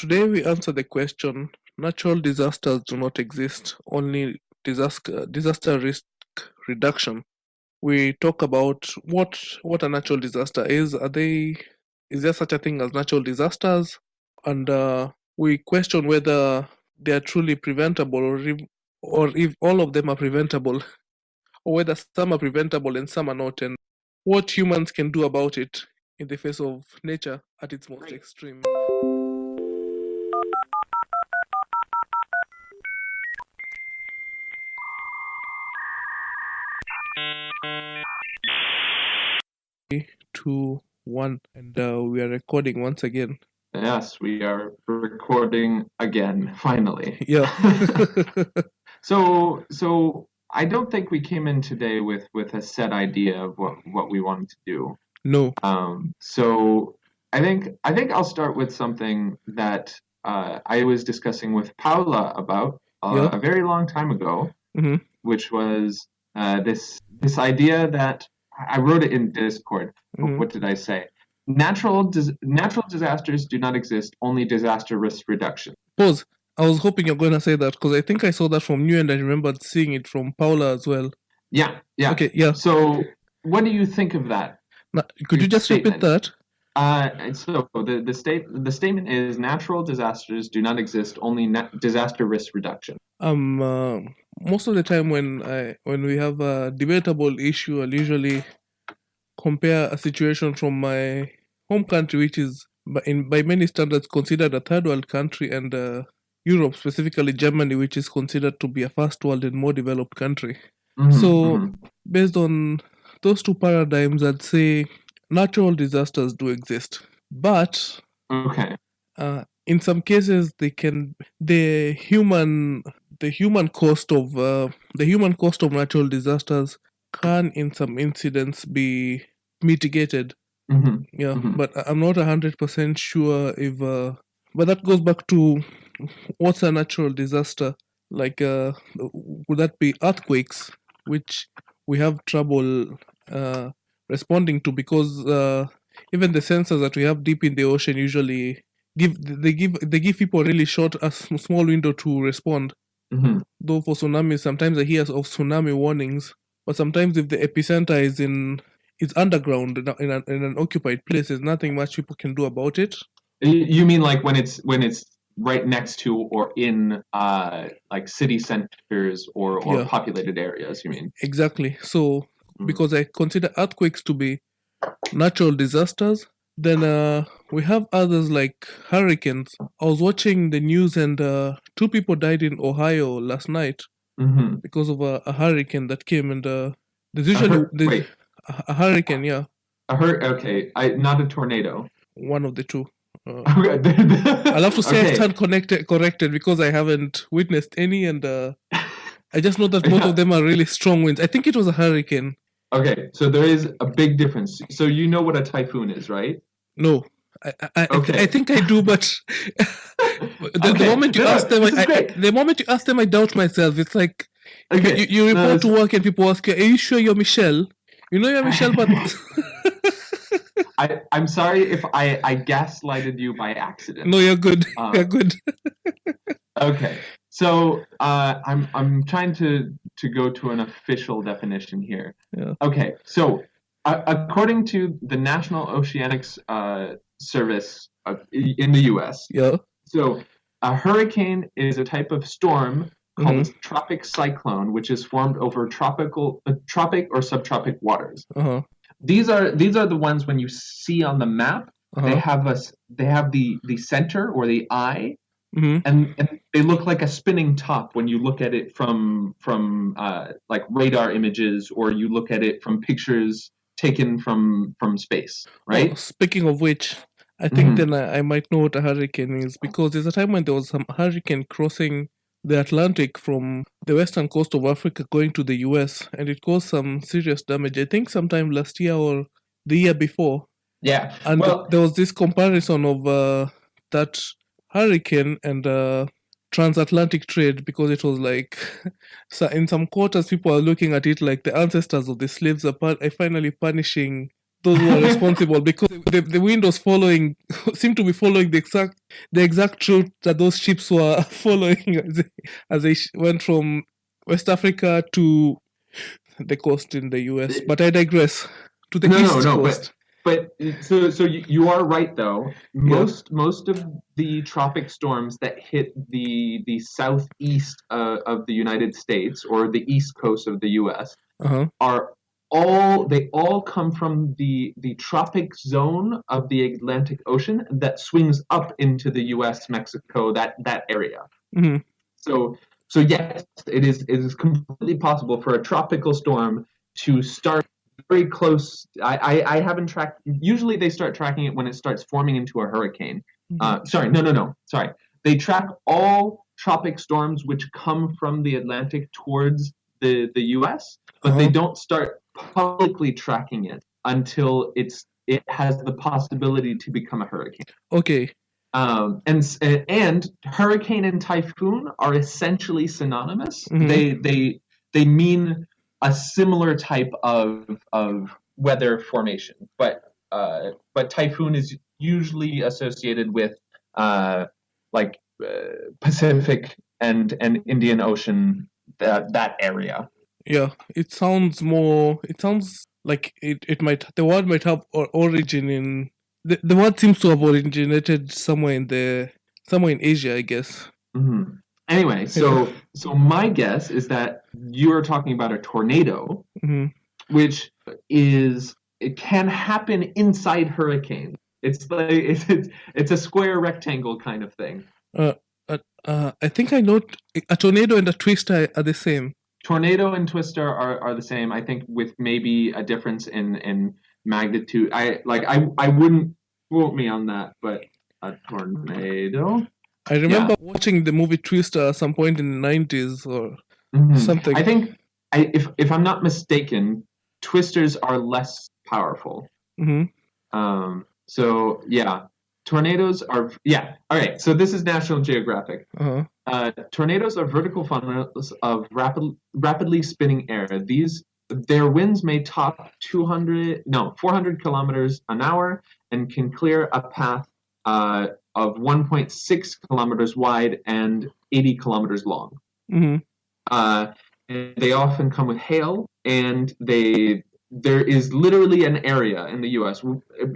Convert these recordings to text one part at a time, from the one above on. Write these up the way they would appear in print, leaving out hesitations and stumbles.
Today we answer the question: natural disasters do not exist, only disaster risk reduction. We talk about what a natural disaster is. Is there such a thing as natural disasters? And we question whether they are truly preventable, or if all of them are preventable, or whether some are preventable and some are not, and what humans can do about it in the face of nature at its most extreme. Two, one, and we are recording once again. Yes, we are recording again, finally. Yeah. So I don't think we came in today with a set idea of what we wanted to do. No. So I think I'll start with something that I was discussing with Paula about Yeah. a very long time ago, hmm which was this idea that I wrote it in Discord. Mhm. What did I say? Natural disasters do not exist, only disaster risk reduction. Pause. I was hoping you're going to say that because I think I saw that from you and I remembered seeing it from Paula as well. Yeah. Okay, yeah. So what do you think of that? Could you just repeat statement? that? And so the statement is natural disasters do not exist, only disaster risk reduction. Most of the time when we have a debatable issue, I'll usually compare a situation from my home country, which is by many standards considered a third world country, and Europe, specifically Germany, which is considered to be a first world and more developed country. So, based on those two paradigms, I'd say natural disasters do exist, but Okay. in some cases, the human cost of natural disasters can, in some incidents, be mitigated. Yeah, but I'm not 100% sure if. But that goes back to what's a natural disaster? Like, would that be earthquakes, which we have trouble responding to because even the sensors that we have deep in the ocean usually give people a really short, a small window to respond. Though for tsunamis, sometimes I hear of tsunami warnings, but sometimes if the epicenter is underground in an occupied place, there's nothing much people can do about it. You mean like when it's right next to or in like city centers or Yeah. populated areas, you mean? Exactly. So because I consider earthquakes to be natural disasters, then we have others like hurricanes. I was watching the news and two people died in Ohio last night because of a hurricane that came, and there's usually Wait, a hurricane, yeah, okay, not a tornado. one of the two. Okay. I'll have to say I Okay. stand corrected because I haven't witnessed any, and I just know that both of them are really strong winds. I think it was a hurricane. Okay, so there is a big difference. So you know what a typhoon is, right? No, Okay. I think I do, but the moment you ask them, the moment you ask them, I doubt myself. It's like Okay. you report to work and people ask you, "Are you sure you're Michelle? You know you're Michelle, but." I'm sorry if I gaslighted you by accident. No, you're good. You're good. Okay, so I'm trying to go to an official definition here. Yeah. Okay, so according to the National Oceanics Service in the U.S., Yeah. so a hurricane is a type of storm called a tropic cyclone, which is formed over tropic or subtropic waters. Uh-huh. These are the ones when you see on the map. They have the center or the eye, and they look like a spinning top when you look at it from like radar images, or you look at it from pictures taken from space, right? Oh, speaking of which, I think then I might know what a hurricane is, because there's a time when there was some hurricane crossing the Atlantic from the western coast of Africa going to the US, and it caused some serious damage. I think sometime last year or the year before. Yeah. And there was this comparison of that hurricane and transatlantic trade, because it was like, so in some quarters people are looking at it like the ancestors of the slaves are finally punishing those who are responsible, because the wind was seemed to be following the exact route that those ships were following as they went from West Africa to the coast in the US. But I digress. To the east coast. But so you are right though. Most of the tropic storms that hit the southeast of the United States or the east coast of the US are all come from the tropic zone of the Atlantic Ocean that swings up into the US, Mexico, that area. Mm-hmm. So yes, it is completely possible for a tropical storm to start very close. I haven't tracked. Usually they start tracking it when it starts forming into a hurricane. No. Sorry. They track all tropic storms which come from the Atlantic towards the US, but they don't start publicly tracking it until it has the possibility to become a hurricane. Okay. And hurricane and typhoon are essentially synonymous. Mm-hmm. They mean a similar type of weather formation, but typhoon is usually associated with Pacific and Indian Ocean, that area. Yeah, it sounds like the word might have origin in the word seems to have originated somewhere in Asia, I guess. Mm-hmm. Anyway, so my guess is that you are talking about a tornado, which it can happen inside hurricanes. It's like it's a square rectangle kind of thing. I think I know a tornado and a twister are the same. Tornado and twister are the same. I think with maybe a difference in magnitude. I wouldn't quote me on that, but a tornado. I remember watching the movie Twister at some point in the 90s or something. I think, if I'm not mistaken, twisters are less powerful. Mm-hmm. So, yeah. Tornadoes are... Yeah. All right. So this is National Geographic. Uh-huh. Tornadoes are vertical funnels of rapidly spinning air. Their winds may top 400 kilometers an hour and can clear a path of 1.6 kilometers wide and 80 kilometers long. Mm-hmm. And they often come with hail, and there is literally an area in the U.S.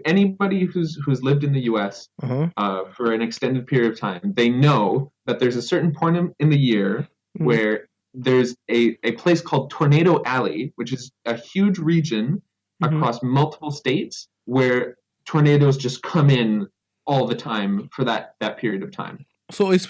Anybody who's lived in the U.S. For an extended period of time, they know that there's a certain point in the year where there's a place called Tornado Alley, which is a huge region across multiple states where tornadoes just come in all the time for that period of time. So it's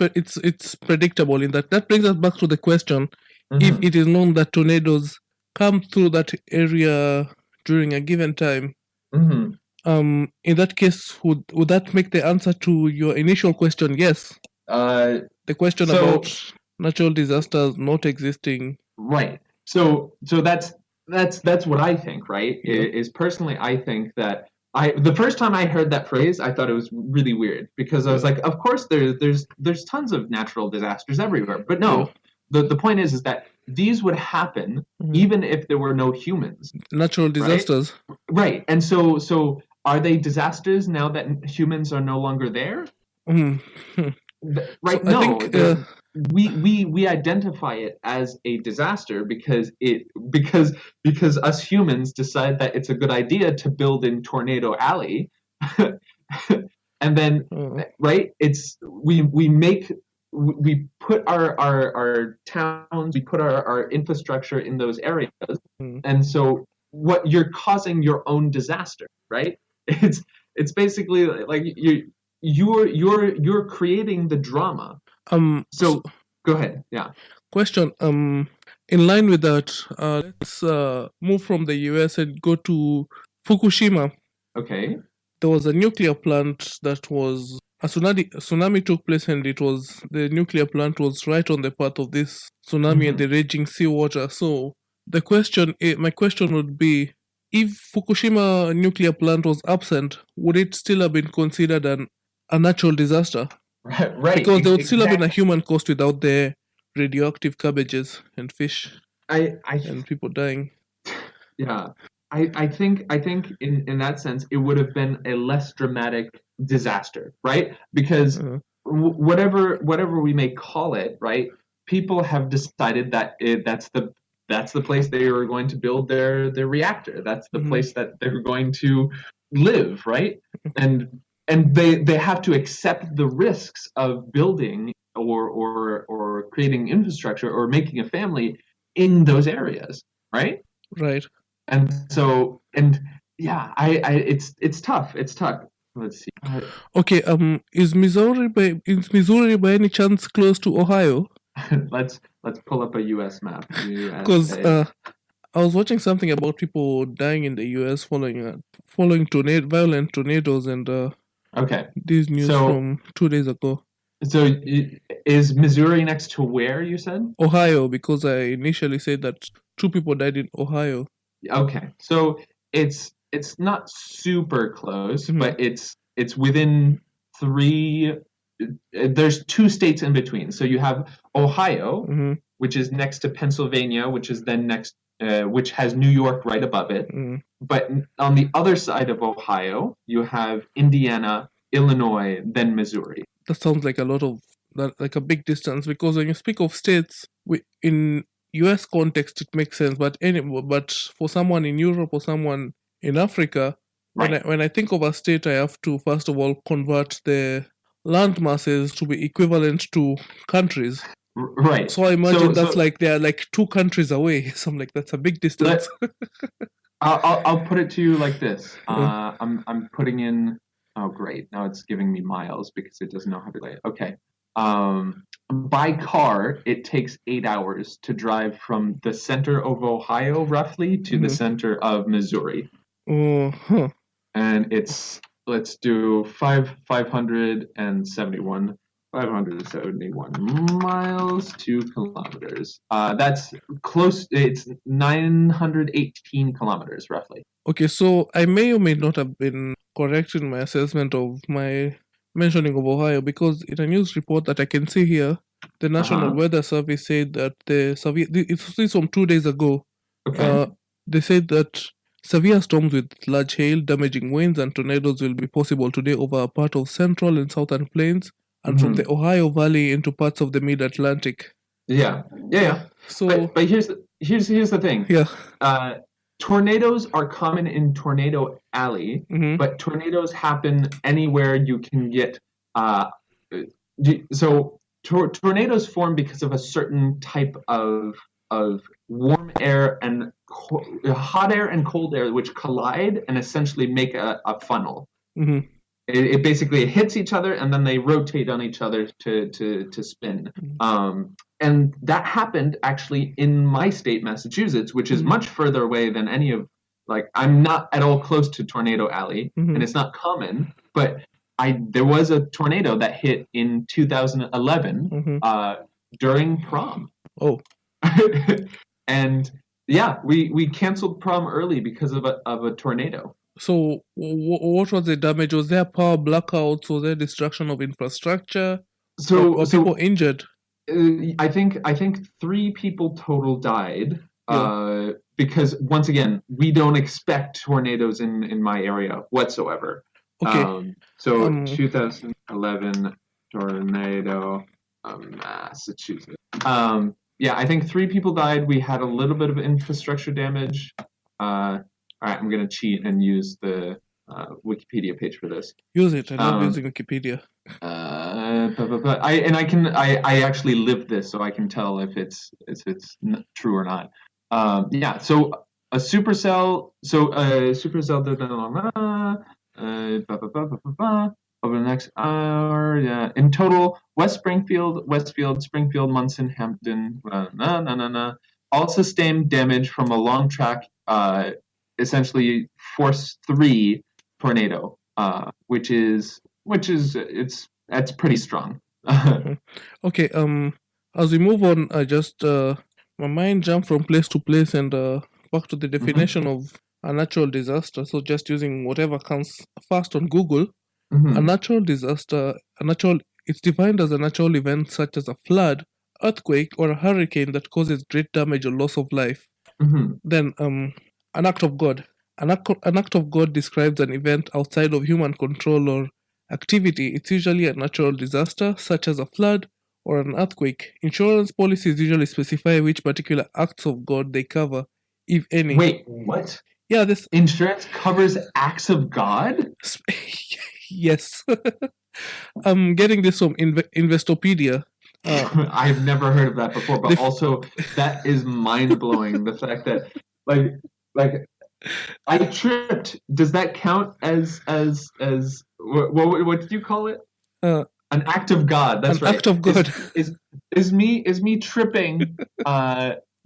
predictable in that. That brings us back to the question: if it is known that tornadoes come through that area during a given time, in that case, would that make the answer to your initial question yes? The question about natural disasters not existing. Right. So that's what I think, right? Yeah. Is personally, I think that the first time I heard that phrase, I thought it was really weird because I was like, of course there's tons of natural disasters everywhere, but no. The point is that these would happen even if there were no humans. Natural disasters. Right. And so are they disasters now that humans are no longer there? Right. So no. I think, we identify it as a disaster because us humans decide that it's a good idea to build in Tornado Alley. And then right, it's we put our towns, we put our infrastructure in those areas, and so what you're causing your own disaster, right? It's basically like you're creating the drama. So go ahead. Yeah. Question. In line with that, let's move from the US and go to Fukushima. Okay. There was a nuclear plant that was a tsunami took place, and the nuclear plant was right on the path of this tsunami and the raging seawater. So my question would be, if Fukushima nuclear plant was absent, would it still have been considered a natural disaster? Right. Because there would still have been a human cost without the radioactive cabbages and fish and people dying. Yeah. I think in that sense it would have been a less dramatic disaster, right? Because whatever we may call it, right? People have decided that that's the place they are going to build their reactor. That's the place that they're going to live, right? And they have to accept the risks of building or creating infrastructure or making a family in those areas, right? Right. And so, and yeah, it's tough. It's tough. Let's see. Okay. Is Missouri by any chance close to Ohio? let's pull up a U.S. map. Because I was watching something about people dying in the U.S. following violent tornadoes, and okay, this news from 2 days ago. So is Missouri next to where you said? Ohio, because I initially said that 2 people died in Ohio. Okay, so it's not super close, but it's within 3. There's 2 states in between. So you have Ohio, which is next to Pennsylvania, which is then next, which has New York right above it. But on the other side of Ohio, you have Indiana, Illinois, then Missouri. That sounds like like a big distance, because when you speak of states, in US context it makes sense, but for someone in Europe or someone in Africa, right, when I think of a state, I have to first of all convert the land masses to be equivalent to countries. Right. So I imagine like they're like 2 countries away. So I'm like, that's a big distance. I'll put it to you like this. I'm putting in. Oh, great! Now it's giving me miles because it doesn't know how to play it. Okay. By car, it takes 8 hours to drive from the center of Ohio, roughly, to the center of Missouri. And it's, let's do 571 miles to kilometers. That's close. It's 918 kilometers, roughly. Okay, so I may or may not have been correct in my assessment of my mentioning of Ohio, because in a news report that I can see here, the National Weather Service said that it's from 2 days ago. Okay. They said that severe storms with large hail, damaging winds, and tornadoes will be possible today over a part of central and southern plains, and from the Ohio Valley into parts of the Mid-Atlantic. Yeah. So, but here's the thing. Yeah. Tornadoes are common in Tornado Alley, but tornadoes happen anywhere you can get. So tornadoes form because of a certain type of warm air and hot air and cold air, which collide and essentially make a funnel. It basically hits each other, and then they rotate on each other to spin. And that happened actually in my state, Massachusetts, which is much further away than any of, like, I'm not at all close to Tornado Alley, and it's not common, but there was a tornado that hit in 2011 during prom. Oh. And yeah, we canceled prom early because of a tornado. So what was the damage? Was there power blackouts? Was there destruction of infrastructure? Were people injured? I think 3 people total died. Because once again, we don't expect tornadoes in my area whatsoever. Okay. 2011 tornado, Massachusetts. Yeah, I think 3 people died. We had a little bit of infrastructure damage. All right, I'm going to cheat and use the Wikipedia page for this. Use it. I love using Wikipedia. I actually lived this, so I can tell if it's true or not. Yeah. So a supercell. Over the next hour. Yeah. In total, Westfield, Springfield, Munson, Hampton. All sustained damage from a long track. Essentially force 3 tornado, which is that's pretty strong. Okay. As we move on, I just my mind jumped from place to place and back to the definition of a natural disaster. So just using whatever comes fast on Google, a natural disaster, it's defined as a natural event such as a flood, earthquake, or a hurricane that causes great damage or loss of life. Then an act of God. An act of God describes an event outside of human control or activity. It's usually a natural disaster, such as a flood or an earthquake. Insurance policies usually specify which particular acts of God they cover, if any. Wait, what? Yeah, this insurance covers acts of God? Yes. I'm getting this from Investopedia. I've never heard of that before, but also that is mind-blowing. The fact that like I tripped. Does that count as what did you call it? An act of God. That's right. An act of God. Is me tripping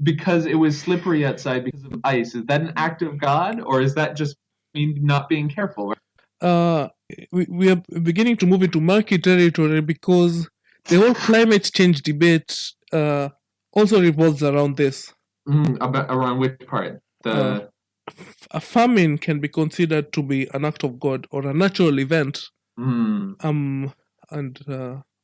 because it was slippery outside because of ice? Is that an act of God, or is that just me not being careful? We are beginning to move into murky territory because the whole climate change debate also revolves around this. Around which part? A famine can be considered to be an act of God or a natural event. And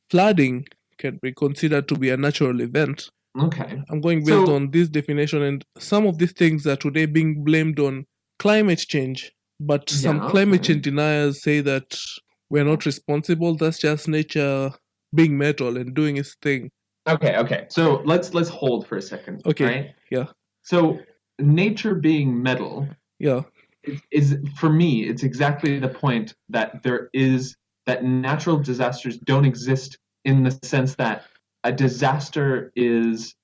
flooding can be considered to be a natural event. Okay. I'm going based on this definition, and some of these things are today being blamed on climate change, but some climate change deniers say that we're not responsible. That's just nature being metal and doing its thing. Okay. So let's hold for a second. Okay. Right? Yeah. So nature being metal. Yeah. Is for me, it's exactly the point that that natural disasters don't exist in the sense that a disaster is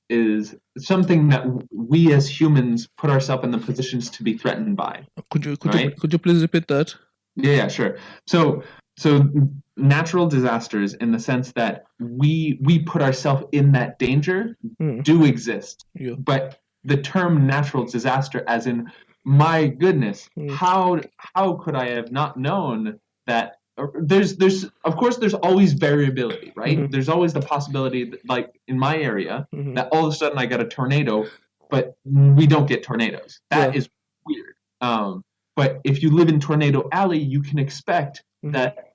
something that we as humans put ourselves in the positions to be threatened by. Could you please repeat that? Yeah, sure. So natural disasters, in the sense that we put ourselves in that danger, do exist. Yeah. But the term natural disaster, as in, my goodness, how could I have not known that? There's of course there's always variability, right? There's always the possibility that, like in my area, that all of a sudden I get a tornado, but we don't get tornadoes. That is weird. But if you live in Tornado Alley, you can expect that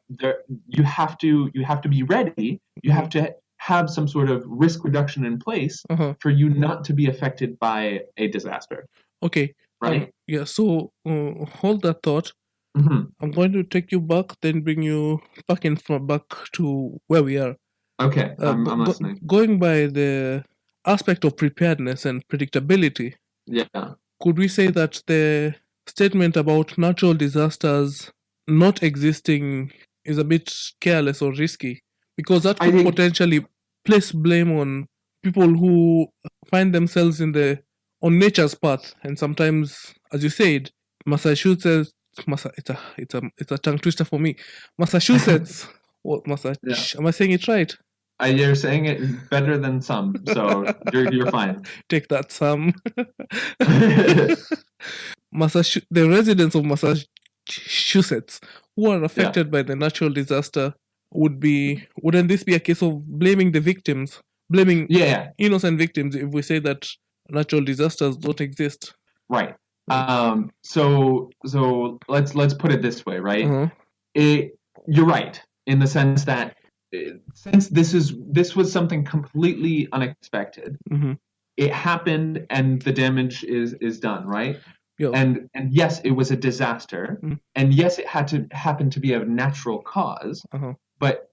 you have to be ready. You have to have some sort of risk reduction in place for you not to be affected by a disaster. Okay. Right. Yeah. So hold that thought. I'm going to take you back, then bring you back to where we are. Okay, I'm listening. Going by the aspect of preparedness and predictability, could we say that the statement about natural disasters not existing is a bit careless or risky? Because that could potentially place blame on people who find themselves on nature's path, and sometimes, as you said, Massachusetts. It's a tongue twister for me. Massachusetts. Am I saying it right? You're saying it better than some, so you're fine. Take that, some. The residents of Massachusetts who are affected by the natural disaster wouldn't this be a case of blaming the victims, blaming innocent victims if we say that natural disasters don't exist? Right. So let's put it this way, right? You're right in the sense that since this was something completely unexpected, it happened and the damage is done, right? Yeah. And yes, it was a disaster, and yes, it had to happen to be a natural cause. But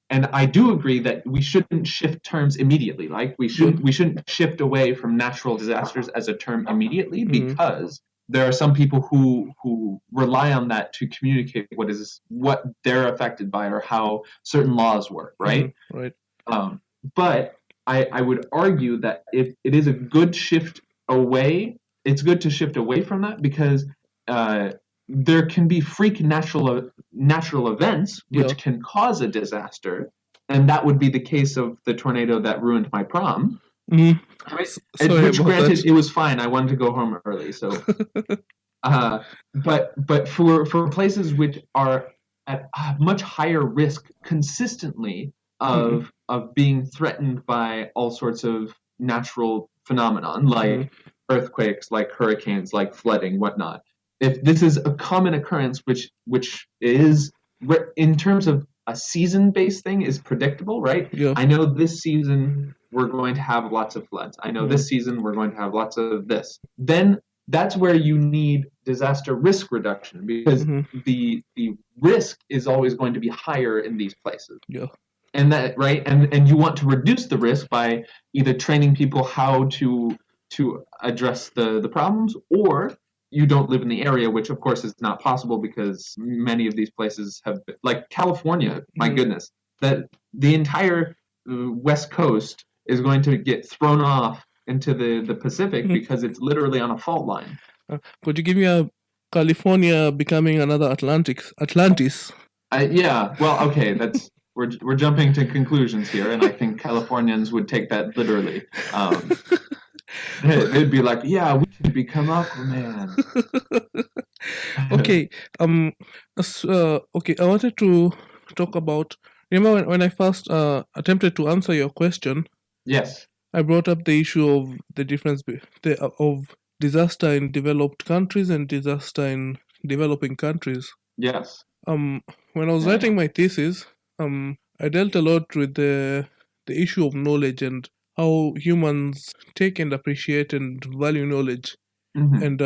and I do agree that we shouldn't shift terms immediately. Like we shouldn't shift away from natural disasters as a term immediately, because there are some people who rely on that to communicate what they're affected by or how certain laws work, right? Right. But I would argue that if it is a good shift away, it's good to shift away from that, because there can be freak natural events which can cause a disaster, and that would be the case of the tornado that ruined my prom. Right? Which, granted, it was fine. I wanted to go home early, so. But for places which are at a much higher risk consistently of being threatened by all sorts of natural phenomenon, like earthquakes, like hurricanes, like flooding, whatnot. If this is a common occurrence, which is, in terms of a season-based thing, is predictable, right? Yeah. I know this season we're going to have lots of floods. I know this season we're going to have lots of this. Then that's where you need disaster risk reduction, because the risk is always going to be higher in these places. Yeah. And that and you want to reduce the risk by either training people how to address the problems, or you don't live in the area, which of course is not possible because many of these places have, like California, my goodness, that the entire West Coast is going to get thrown off into the Pacific because it's literally on a fault line. Could you give me a California becoming another Atlantis? Yeah, well, okay, that's we're jumping to conclusions here, and I think Californians would take that literally. They'd be like, "Yeah, we should become Aquaman." Okay. Okay. I wanted to talk about. Remember when I first attempted to answer your question? Yes. I brought up the issue of the difference of disaster in developed countries and disaster in developing countries. Yes. When I was writing my thesis, I dealt a lot with the issue of knowledge and how humans take and appreciate and value knowledge. And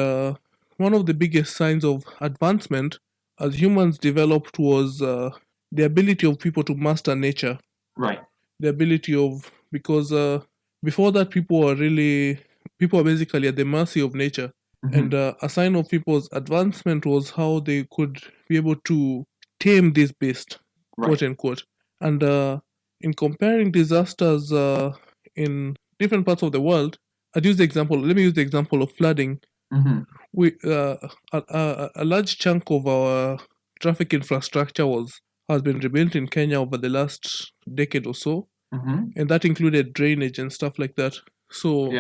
one of the biggest signs of advancement as humans developed was the ability of people to master nature. Right. The ability of, because before that people were basically at the mercy of nature. And a sign of people's advancement was how they could be able to tame this beast, quote unquote. And in comparing disasters in different parts of the world, let me use the example of flooding. We a large chunk of our traffic infrastructure has been rebuilt in Kenya over the last decade or so, and that included drainage and stuff like that. So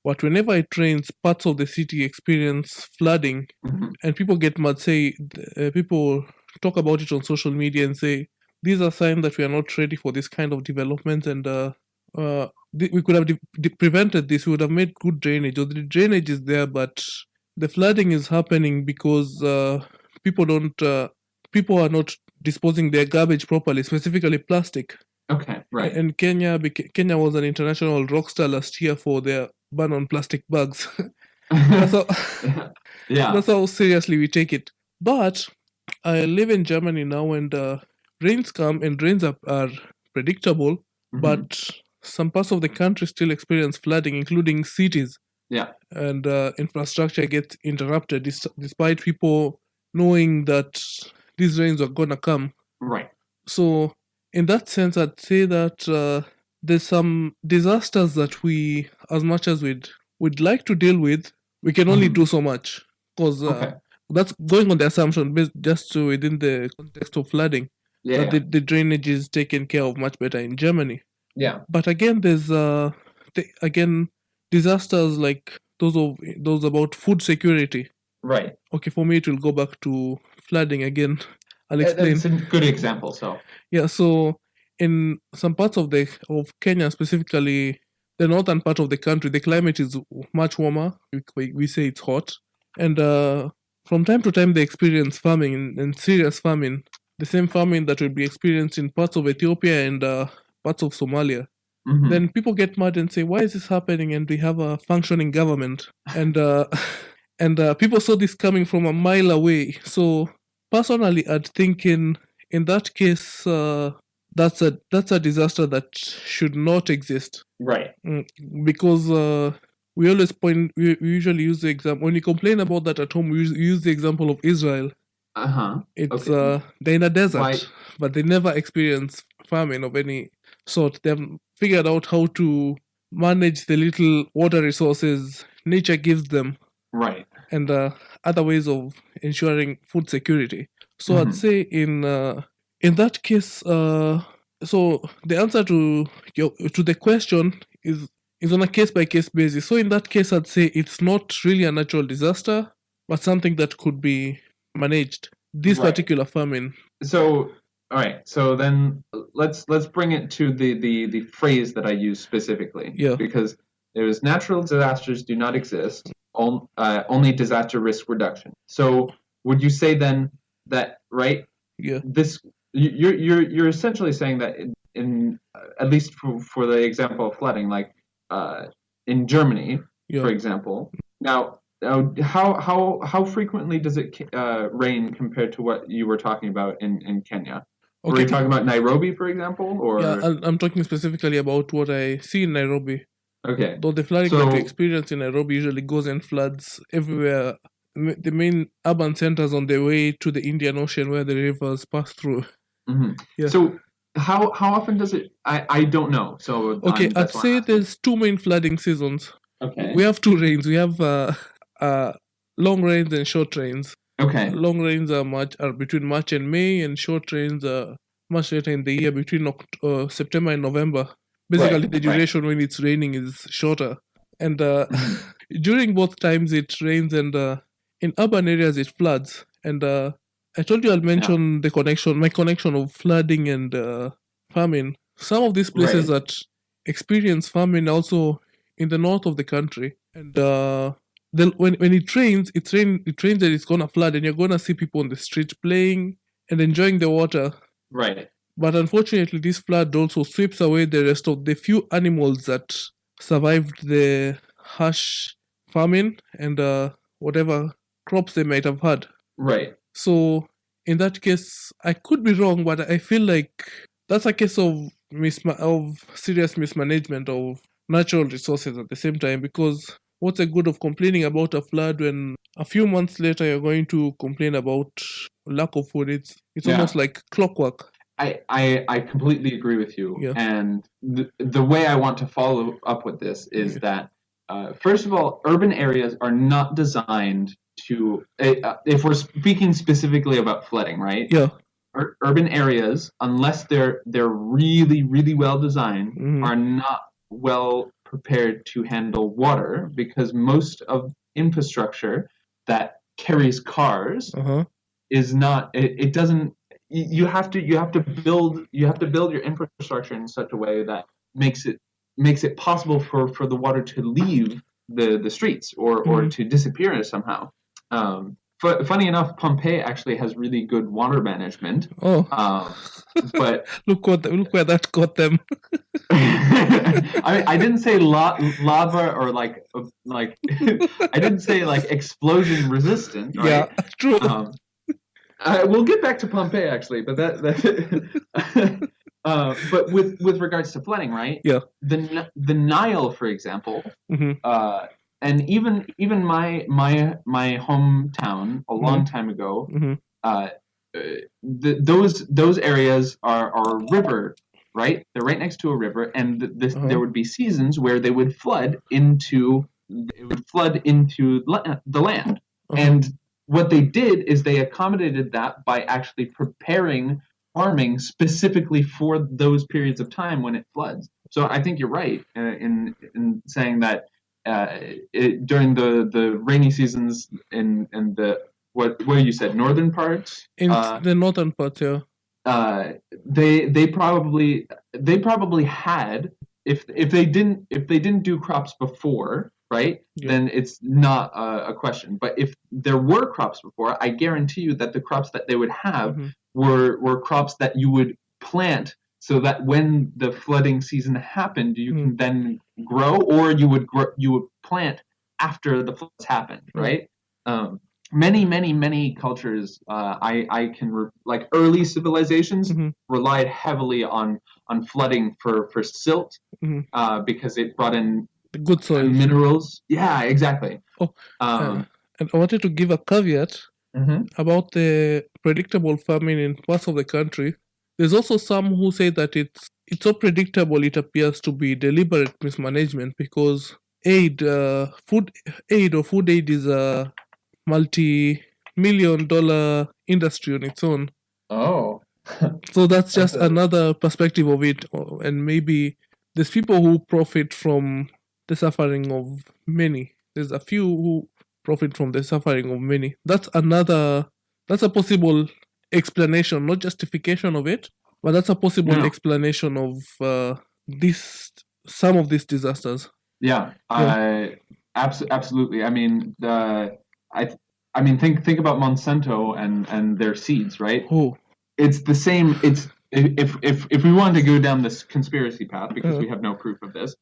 but whenever it rains, parts of the city experience flooding, and people get mad. People talk about it on social media and say, these are signs that we are not ready for this kind of development, and we could have prevented this. We would have made good drainage, or the drainage is there, but the flooding is happening because people are not disposing their garbage properly, specifically plastic. Okay, right. And Kenya was an international rock star last year for their ban on plastic bags. That's how seriously we take it. But I live in Germany now, and rains come, and rains are predictable, but some parts of the country still experience flooding, including cities. Yeah. And infrastructure gets interrupted despite people knowing that these rains are gonna come. Right. So in that sense, I'd say that there's some disasters that we, as much as we'd like to deal with, we can only do so much, because that's going on the assumption just within the context of flooding, that the drainage is taken care of much better in Germany. Yeah. But again, there's disasters like those about food security. Right. Okay, for me it will go back to flooding again. I'll explain. It's a good example. So yeah, so in some parts of Kenya, specifically the northern part of the country, the climate is much warmer. We say it's hot, and from time to time they experience famine and serious famine, the same famine that will be experienced in parts of Ethiopia and parts of Somalia. Then people get mad and say, why is this happening? And we have a functioning government. And people saw this coming from a mile away. So personally, I'd think in that case, that's a disaster that should not exist. Right. Because we usually use the example, when we complain about that at home, we use the example of Israel. It's they're in a desert, but they never experience famine of any sort. They've figured out how to manage the little water resources nature gives them, right, and other ways of ensuring food security. So I'd say in that case, so the answer to the question is on a case by case basis. So in that case, I'd say it's not really a natural disaster, but something that could be managed. This particular famine. So, all right. So then let's bring it to the phrase that I use specifically. Yeah. Because there's natural disasters do not exist. Only disaster risk reduction. So would you say then that Yeah. This you're essentially saying that in at least for the example of flooding, like in Germany, for example. Now, how frequently does it rain compared to what you were talking about in Kenya? Were you talking about Nairobi, for example, or? Yeah, I'm talking specifically about what I see in Nairobi. Okay. Though the flooding that we experience in Nairobi usually goes and floods everywhere. The main urban centers on the way to the Indian Ocean where the rivers pass through. Mm-hmm. Yeah. So how often does it? I don't know. So okay, I'd say there's two main flooding seasons. Okay. We have two rains. We have long rains and short rains. Okay. Long rains are between March and May, and short rains are much later in the year, between September and November. Basically, the duration when it's raining is shorter. And during both times it rains, and in urban areas it floods. And I told you I'll mention my connection of flooding and famine. Some of these places that experience famine also in the north of the country. And when it rains, it rains that it's gonna flood, and you're gonna see people on the street playing and enjoying the water. Right. But unfortunately, this flood also sweeps away the rest of the few animals that survived the harsh famine and whatever crops they might have had. Right. So in that case, I could be wrong, but I feel like that's a case of serious mismanagement of natural resources at the same time, because what's the good of complaining about a flood when a few months later you're going to complain about lack of food? It's almost like clockwork. I completely agree with you. Yeah. And the way I want to follow up with this is that, first of all, urban areas are not designed to, if we're speaking specifically about flooding, right? Yeah. Urban areas, unless they're really, really well designed, are not well prepared to handle water, because most of infrastructure that carries cars is not. It doesn't. You have to build your infrastructure in such a way that makes it possible for the water to leave the streets or to disappear somehow. Funny enough, Pompeii actually has really good water management. But look where that got them. I didn't say lava or like I didn't say like explosion resistant. Right? Yeah, true. We'll get back to Pompeii actually, but but with regards to flooding, right? Yeah. The Nile, for example, and even my hometown a long time ago, those areas are river, right? They're right next to a river, and there would be seasons where they would flood into the land, and what they did is they accommodated that by actually preparing farming specifically for those periods of time when it floods. So I think you're right in saying that during the rainy seasons in the what you said, northern parts, in the northern parts, yeah. They probably had, if they didn't do crops before, right? Yeah. Then it's not a question. But if there were crops before, I guarantee you that the crops that they would have were crops that you would plant, so that when the flooding season happened, you can then grow, or you would plant after the floods happened, right? Many cultures, I can like early civilizations relied heavily on flooding for silt, because it brought in the good soil, minerals. Yeah, exactly. And I wanted to give a caveat about the predictable famine in parts of the country. There's also some who say that it's so predictable it appears to be deliberate mismanagement, because food aid is a multi-million-dollar industry on its own. Oh. So that's just another perspective of it. And maybe there's people who profit from the suffering of many. There's a few who profit from the suffering of many. That's a possible explanation, not justification of it, but that's a possible explanation of some of these disasters. Yeah. Absolutely. I mean, think about Monsanto and their seeds, right? Oh. It's the same. It's if we wanted to go down this conspiracy path, because we have no proof of this,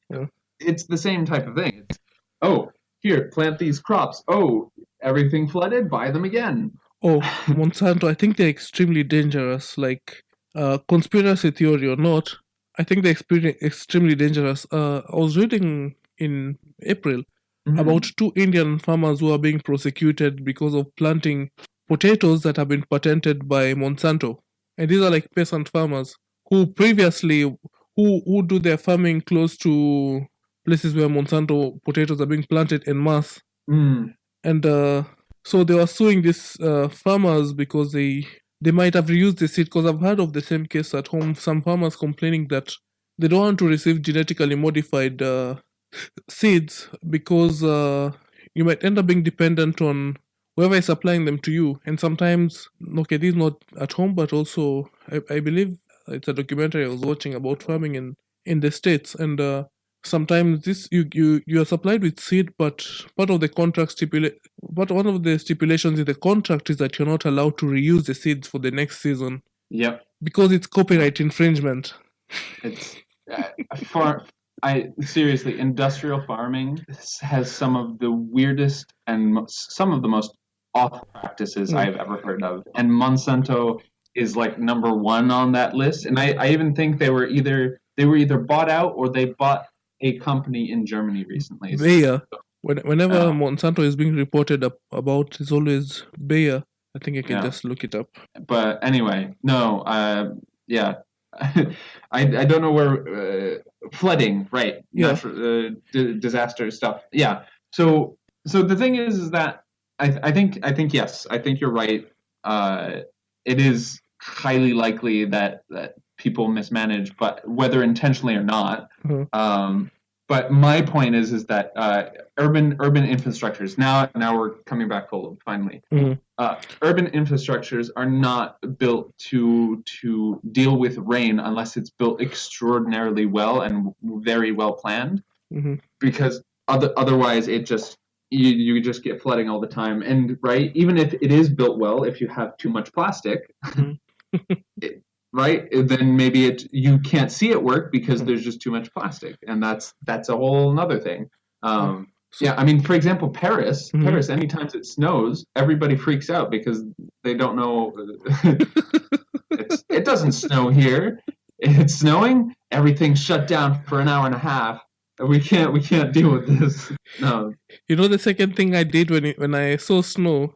it's the same type of thing. here, plant these crops. Oh, everything flooded, buy them again. Oh, Monsanto, I think they're extremely dangerous. Like, conspiracy theory or not, I think they're extremely dangerous. I was reading in April about 2 Indian farmers who are being prosecuted because of planting potatoes that have been patented by Monsanto. And these are like peasant farmers who previously who do their farming close to places where Monsanto potatoes are being planted en masse. And so they were suing these farmers because they might have reused the seed. Because I've heard of the same case at home. Some farmers complaining that they don't want to receive genetically modified seeds because you might end up being dependent on whoever is supplying them to you. And sometimes, okay, this is not at home, but also I believe it's a documentary I was watching about farming in the States. And sometimes this you are supplied with seed, but part of the contract one of the stipulations in the contract is that you're not allowed to reuse the seeds for the next season. Yep. Because it's copyright infringement. It's seriously, industrial farming has some of the weirdest and some of the most awful practices I've ever heard of, and Monsanto is like number one on that list. And I even think they were either bought out or they bought a company in Germany recently. Bayer. Whenever Monsanto is being reported about, it's always Bayer. I think I can just look it up. But anyway, no, yeah. I don't know where flooding, right? Natural disaster stuff. Yeah. So the thing is that I think yes, I think you're right. It is highly likely that people mismanage, but whether intentionally or not. But my point is that urban infrastructures, now we're coming back full finally. Urban infrastructures are not built to deal with rain unless it's built extraordinarily well and very well planned. Because otherwise it just you just get flooding all the time. And right, even if it is built well, if you have too much plastic, right, then maybe you can't see it work because there's just too much plastic, and that's a whole other thing. Yeah, I mean, for example, Paris, anytime it snows, everybody freaks out because they don't know. It doesn't snow here. It's snowing. Everything's shut down for an hour and a half. We can't deal with this. No. You know the second thing I did when I saw snow?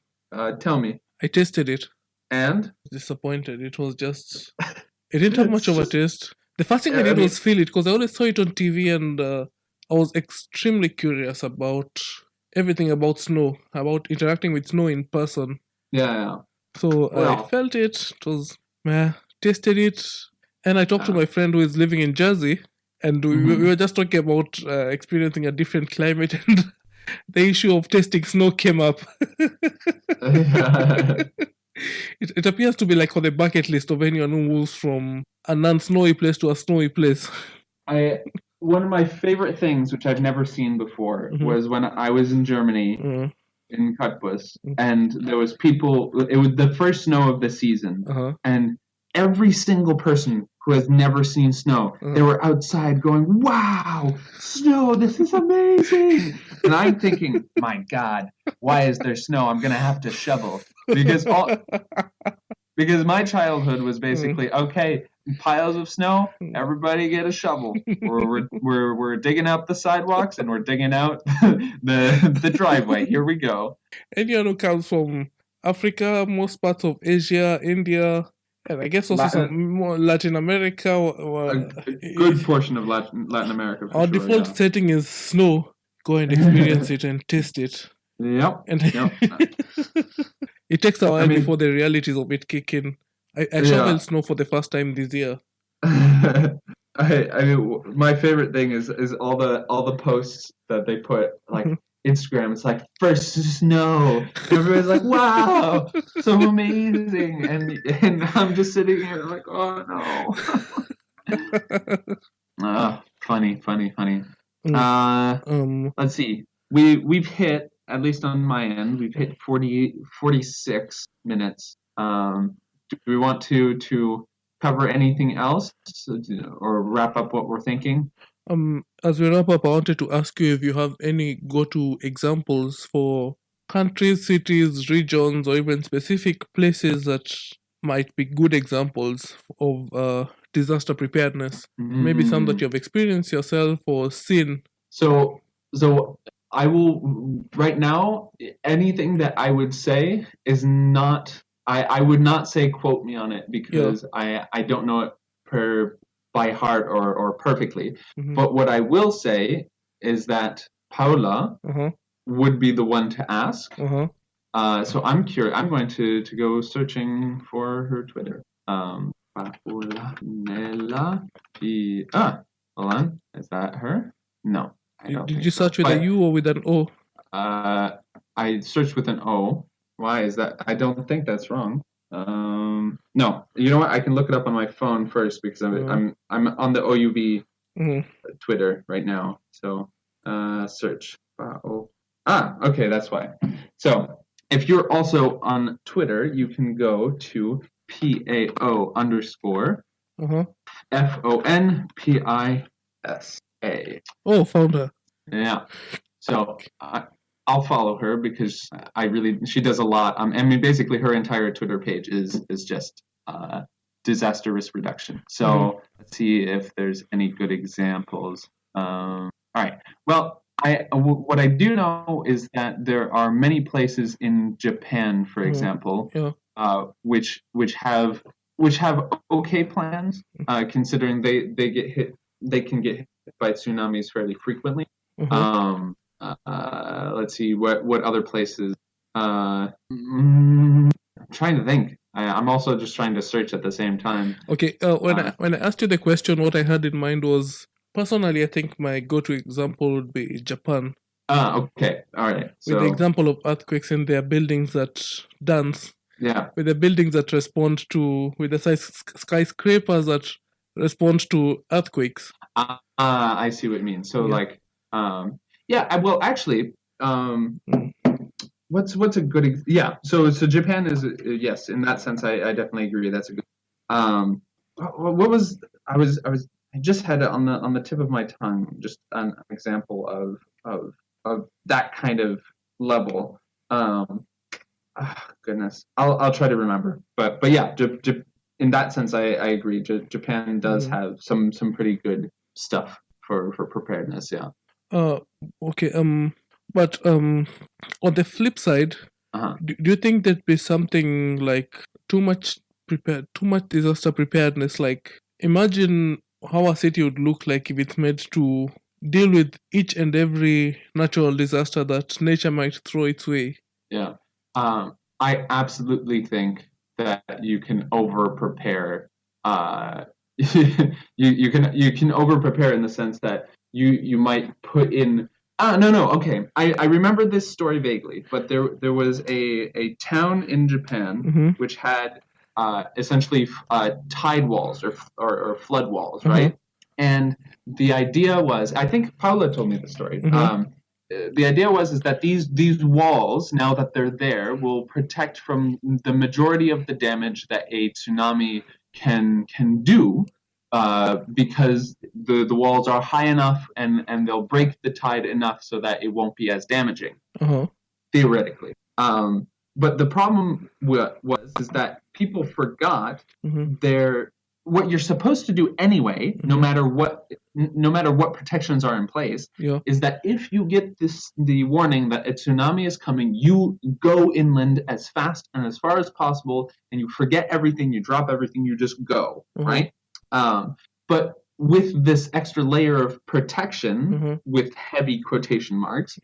Tell me. I tasted it. And? Disappointed. It was just... It didn't have much of a taste. The first thing I did was feel it because I always saw it on TV, and I was extremely curious about everything about snow, about interacting with snow in person. Yeah. So I felt it. It was... tasted it. And I talked to my friend who is living in Jersey, and we were just talking about experiencing a different climate, and the issue of tasting snow came up. It appears to be like on the bucket list of anyone who moves from a non-snowy place to a snowy place. One of my favorite things, which I've never seen before, was when I was in Germany, in Cottbus, and there was people. It was the first snow of the season, and every single person who has never seen snow, they were outside going, "Wow, snow! This is amazing!" And I'm thinking, "My God, why is there snow? I'm gonna have to shovel." Because my childhood was basically okay. Piles of snow. Everybody get a shovel. We're digging out the sidewalks and we're digging out the driveway. Here we go. Anyone who comes from Africa, most parts of Asia, India, and I guess also some more Latin America. A good portion of Latin America. Our default setting is snow. Go and experience it and taste it. Yep. It takes a while before the realities of it kick in. I shoveled snow for the first time this year. I mean, my favorite thing is all the posts that they put, like Instagram. It's like first snow. Everybody's like, "Wow, so amazing!" And I'm just sitting here like, "Oh no." Funny. Let's see. We've hit, at least on my end, we've hit 46 minutes. Do we want to cover anything else or wrap up what we're thinking? As we wrap up, I wanted to ask you if you have any go-to examples for countries, cities, regions, or even specific places that might be good examples of disaster preparedness. Maybe some that you've experienced yourself or seen. So I will right now. Anything that I would say is not. I would not say quote me on it because I don't know it by heart or perfectly. But what I will say is that Paula would be the one to ask. So I'm curious. I'm going to go searching for her Twitter. Paula Nella. Hold on. Is that her? No. Did you search with a U or with an O? I searched with an O. Why is that? I don't think that's wrong. No. You know what? I can look it up on my phone first because I'm on the OUB Twitter right now. So search. Okay, that's why. So if you're also on Twitter, you can go to PAO_FONPISA. Oh, found her. Yeah. So I'll follow her because she does a lot. I mean, basically her entire Twitter page is just disaster risk reduction. So let's see if there's any good examples. All right. Well, what I do know is that there are many places in Japan, for example, which have okay plans, considering they can get hit by tsunamis fairly frequently. Let's see what other places. I'm trying to think. I'm also just trying to search at the same time. Okay. When I asked you the question, what I had in mind was personally, I think my go-to example would be Japan. Okay. All right. With the example of earthquakes and their buildings that dance. Yeah. With the buildings that respond to, with the skyscrapers that respond to earthquakes. I see what you mean. So well, actually, what's a good so Japan is yes, in that sense I definitely agree. That's a good what was I just had it on the tip of my tongue, just an example of that kind of level. Goodness, I'll try to remember, but yeah, in that sense I agree. Japan does have some pretty good stuff for preparedness. Yeah. Okay. But on the flip side, do you think there'd be something like too much disaster preparedness? Like, imagine how a city would look like if it's made to deal with each and every natural disaster that nature might throw its way. Yeah. I absolutely think that you can over prepare. You can over prepare in the sense that you might put in. No. Okay, I remember this story vaguely, but there was a town in Japan which had essentially tide walls or flood walls, right? And the idea was, I think Paula told me the story. The idea is that these walls, now that they're there, will protect from the majority of the damage that a tsunami can do, because the walls are high enough and they'll break the tide enough so that it won't be as damaging, theoretically. But the problem is that people forgot what you're supposed to do anyway, no matter what protections are in place, is that if you get the warning that a tsunami is coming, you go inland as fast and as far as possible, and you forget everything, you drop everything, you just go, right? But with this extra layer of protection, with heavy quotation marks,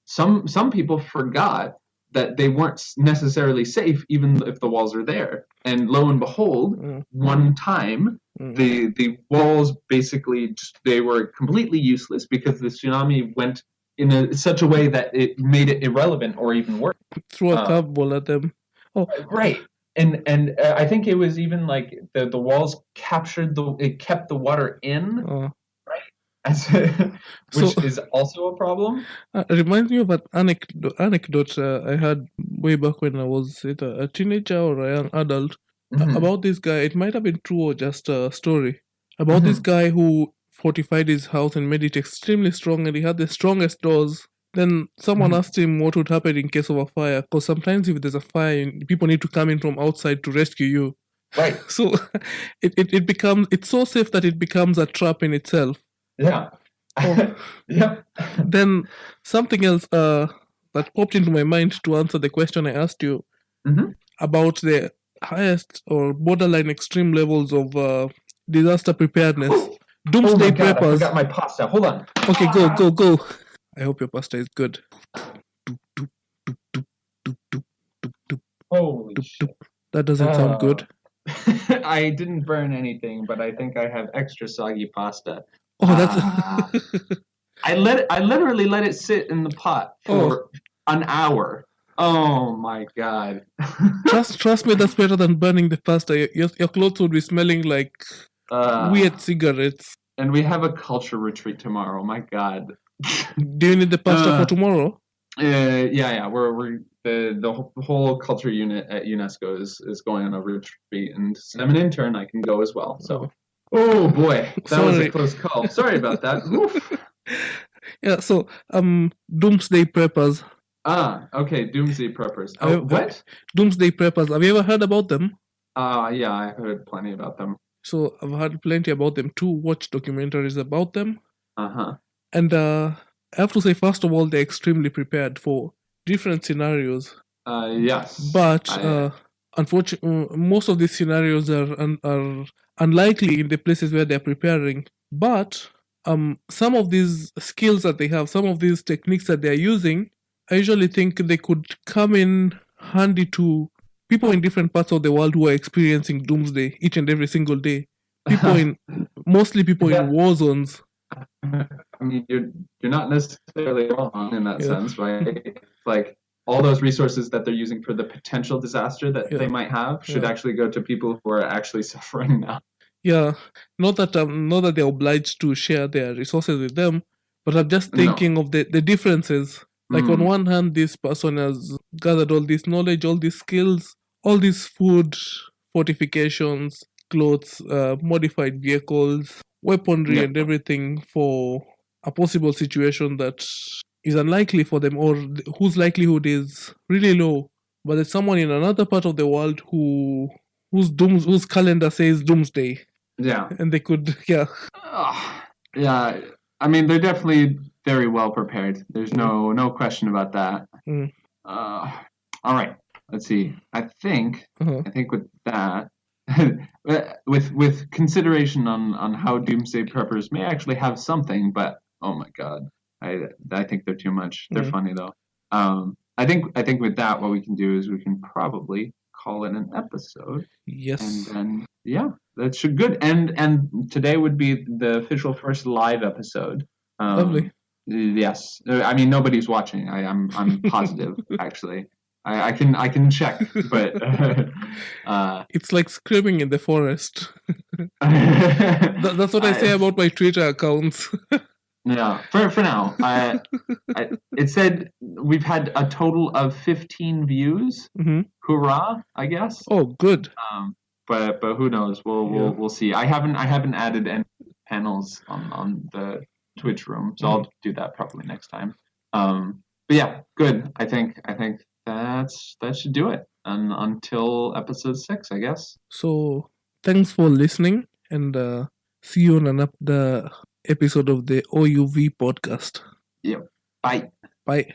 some people forgot that they weren't necessarily safe even if the walls are there. And lo and behold, one time, the walls basically they were completely useless because the tsunami went in such a way that it made it irrelevant or even worse. Threw a curveball at them. Oh, right. And I think it was even like the walls kept the water in, right? Which is also a problem. It reminds me of an anecdote I had way back when I was a teenager or a young adult about this guy. It might have been true or just a story about this guy who fortified his house and made it extremely strong, and he had the strongest doors. Then someone asked him what would happen in case of a fire, because sometimes if there's a fire, people need to come in from outside to rescue you. Right. So it's so safe that it becomes a trap in itself. Yeah. Oh. Yep. Then something else that popped into my mind to answer the question I asked you about the highest or borderline extreme levels of disaster preparedness. Doomsday preppers. I forgot my pasta. Hold on. Okay, go. I hope your pasta is good. Holy shit. That doesn't sound good. I didn't burn anything, but I think I have extra soggy pasta. Oh, that's. I literally let it sit in the pot for an hour. Oh my god. Trust me, that's better than burning the pasta. Your clothes would be smelling like weird cigarettes. And we have a culture retreat tomorrow. My god. Do you need the pasta for tomorrow? Yeah. We're the whole culture unit at UNESCO is going on a retreat, and since I'm an intern, I can go as well. So, oh boy, that was a close call. Sorry about that. Oof. Yeah. So, doomsday preppers. Okay, doomsday preppers. What? Doomsday preppers. Have you ever heard about them? Yeah, I've heard plenty about them. So I've heard plenty about them too. Watch documentaries about them. And I have to say, first of all, they're extremely prepared for different scenarios. Yes. But unfortunately, most of these scenarios are unlikely in the places where they're preparing. But some of these skills that they have, some of these techniques that they're using, I usually think they could come in handy to people in different parts of the world who are experiencing doomsday each and every single day. Mostly people in war zones. I mean, you're not necessarily wrong in that sense, right? Like all those resources that they're using for the potential disaster that they might have should actually go to people who are actually suffering now. Yeah, not that they're obliged to share their resources with them, but I'm just thinking of the differences. Like on one hand, this person has gathered all this knowledge, all these skills, all these food, fortifications, clothes, modified vehicles, weaponry, and everything for a possible situation that is unlikely for them or whose likelihood is really low. But there's someone in another part of the world whose calendar says doomsday. Yeah. And they could, yeah. Yeah. I mean, they're definitely very well prepared. There's no question about that. All right. Let's see. I think with that, with consideration on how doomsday preppers may actually have something, but oh my god, I think they're too much. They're funny though. I think with that, what we can do is we can probably call it an episode. Yes. And then that should good. And today would be the official first live episode. Lovely. Yes. I mean, nobody's watching. I'm positive actually. I can check, but it's like screaming in the forest. That's what I say about my Twitter accounts. Yeah, for now. It said we've had a total of 15 views. Hurrah! I guess. Oh, good. But who knows? We'll see. I haven't added any panels on the Twitch room, so I'll do that probably next time. But yeah, good. I think that should do it. And until episode 6, I guess. So thanks for listening, and see you on the episode of the OUV podcast. Yep. Bye. Bye.